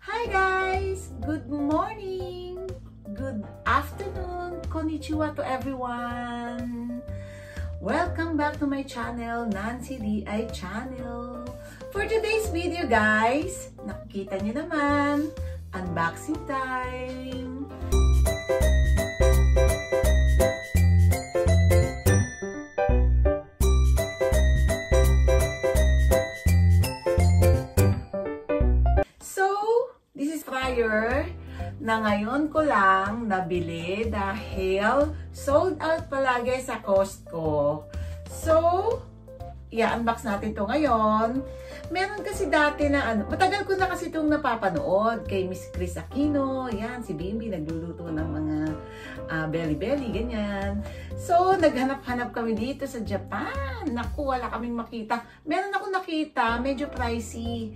Hi guys! Good morning! Good afternoon! Konnichiwa to everyone! Welcome back to my channel, nancydichannel. For today's video guys, nakikita nyo naman, unboxing time! FRYER na ngayon ko lang nabili dahil sold out palagi sa Costco. So, i-unbox natin to ngayon. Meron kasi dati na matagal ko na kasi itong napapanood kay Miss Chris Aquino. Yan, si Bimbi nagluluto ng mga belly-belly, ganyan. So, naghanap-hanap kami dito sa Japan. Naku, wala kaming makita. Meron ako nakita, medyo pricey.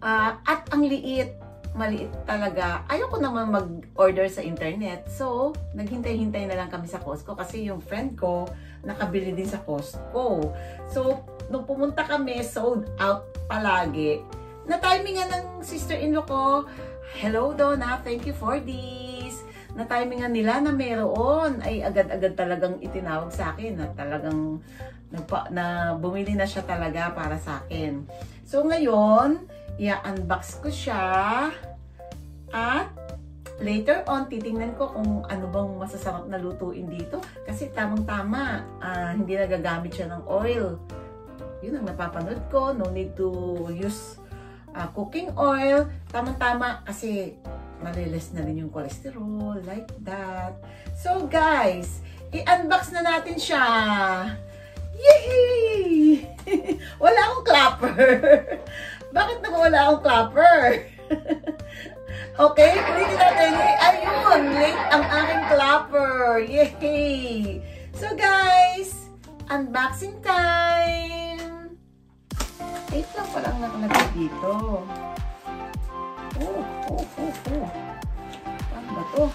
At ang liit. Maliit talaga. Ayoko naman mag-order sa internet. So, naghintay-hintay na lang kami sa Costco kasi yung friend ko nakabili din sa Costco. So, nung pumunta kami, sold out palagi. Na-timingan ng sister-in-law ko, hello Donna, thank you for this. Na-timingan nila na meron. Ay, agad-agad talagang itinawag sa akin na talagang bumili na siya talaga para sa akin. So, ngayon, i-unbox ko siya at later on titingnan ko kung ano bang masasarap na lutuin dito kasi tamang-tama hindi nagagamit siya ng oil. Yun ang napapanood ko, no need to use cooking oil. Tamang-tama kasi malilis na rin yung cholesterol, like that. So guys, i-unbox na natin siya. Yay! Wala akong clapper. Bakit wala akong clapper? Okay, ulitin natin. Ayun, late ang aking clapper. Yay! So guys, unboxing time. Ito lang palang nakalagay dito. Ano ba to?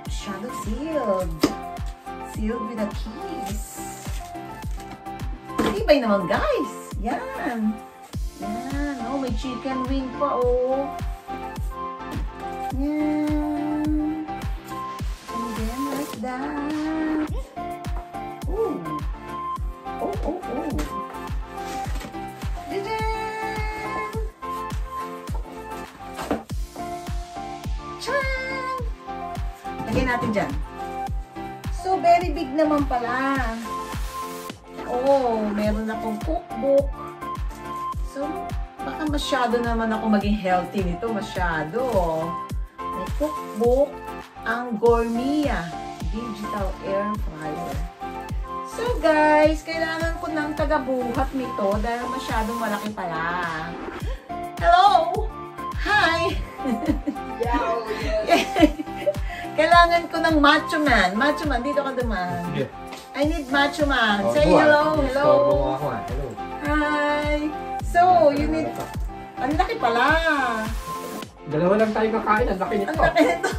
Shadow sealed. Sealed with a keys. Tibay naman guys. Yan. Yan. Oh, may chicken wing pa oh. Yan. And then like that. Ooh. Oh. Diyan. Tcharan! Lagyan natin dyan. So, very big naman pala. Oh, meron akong cookbook. So, baka masyado naman ako maging healthy nito. Masyado. May cookbook. Ang GOURMIA Digital Air Fryer. So, guys, kailangan ko ng tagabuhat nito dahil masyadong malaki pala. Hello! Hi! Kailangan ko ng macho man. Macho man, dito ka duman. Yeah. I need macho man. Say hello, hello. Hello. Hi. So, you need... Ang laki pala. Dalawa lang tayo kakain. Ang laki nito. Ang laki nito.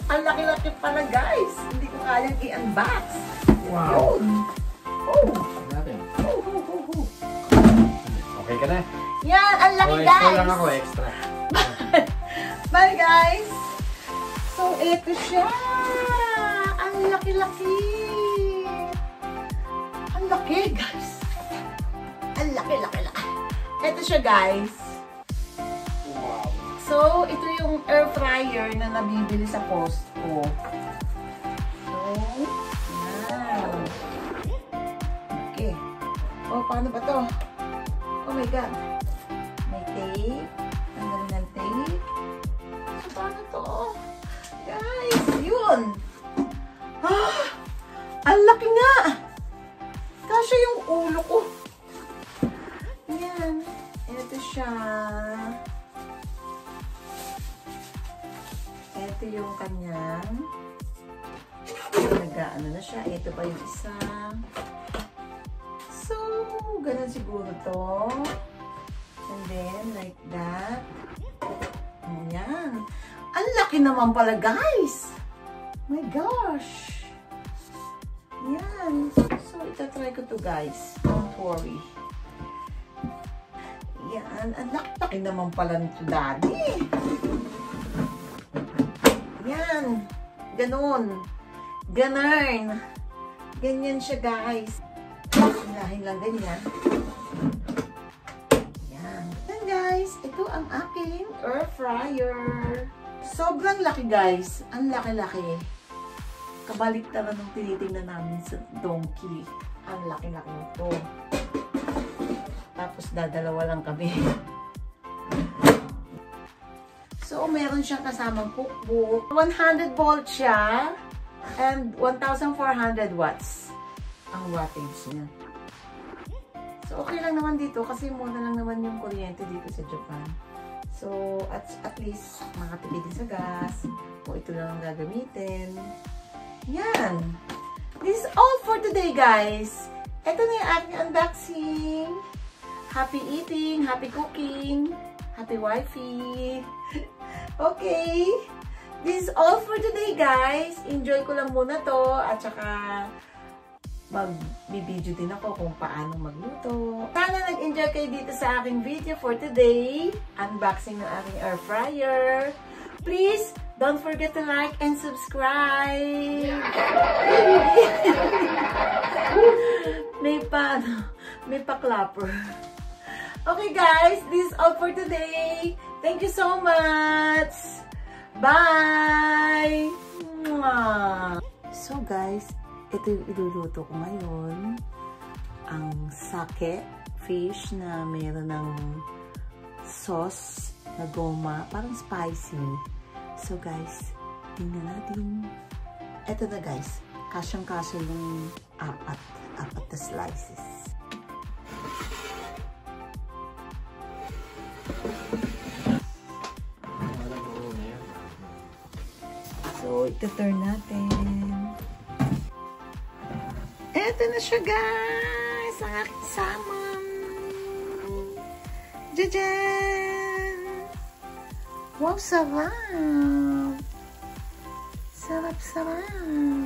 Ang laki-laki pala, guys. Hindi ko kayang i-unbox. Wow. Yun. Okay ka na? Yan, ang laki, guys. Extra lang ako, extra. Bye, guys. So, ito siya. Ang laki-laki. Ang laki, guys. Ang laki-laki. Ito siya, guys. Wow. So, ito yung air fryer na nabibili sa Costco. So, yan. Okay. Oh, paano ba to? Oh my God. May tape. Tanggalin ng tape. So, paano to? Guys, yun. Ang laki nga. Kasya yung ulo ko. Yan. Ito siya. Ito yung kanyang. Nag-ano na siya. Ito pa yung isa. So, ganun siguro to. And then, like that. Ayan. Ang laki naman pala, guys. My gosh. Yan. So, itatry ko to, guys. Don't worry. Yan. Ang laki naman pala nito, Daddy. Yan. Ganon. Ganarn. Ganyan siya, guys. Hilahin lang ganyan. Yan. Yan, guys. Ito ang aking air fryer. Sobrang laki, guys. Ang laki-laki. Kabaliktaran ng tinitingnan namin sa donkey. Ang laki-laki nito. Tapos dadalawa lang kami. So, meron siyang kasamang cookbook. 100 volts siya. And 1,400 watts ang wattage niya. So, okay lang naman dito kasi muna lang naman yung kuryente dito sa Japan. So, at least makatipid din sa gas. Kung ito lang ang gagamitin. Yan. This is all for today, guys. Ito na yung aking unboxing. Happy eating, happy cooking, happy wifey. Okay. This is all for today, guys. Enjoy ko lang muna to. At saka, mag-video din ako kung paano magluto. Sana nag-enjoy kayo dito sa aking video for today. Unboxing ng aking air fryer. Please, don't forget to like and subscribe. May pa-clapper. Okay, guys. This is all for today. Thank you so much. Bye! So guys, ito yung iluluto ko ngayon. Ang sake fish na meron ng sauce na goma. Parang spicy. So guys, tingnan natin. Ito na guys. Kasyang-kasya yung apat na slices. So, ito-turn natin. Eto na siya, guys! Ang aking salmon! Jajan! Wow, sarap! Sarap-sarap!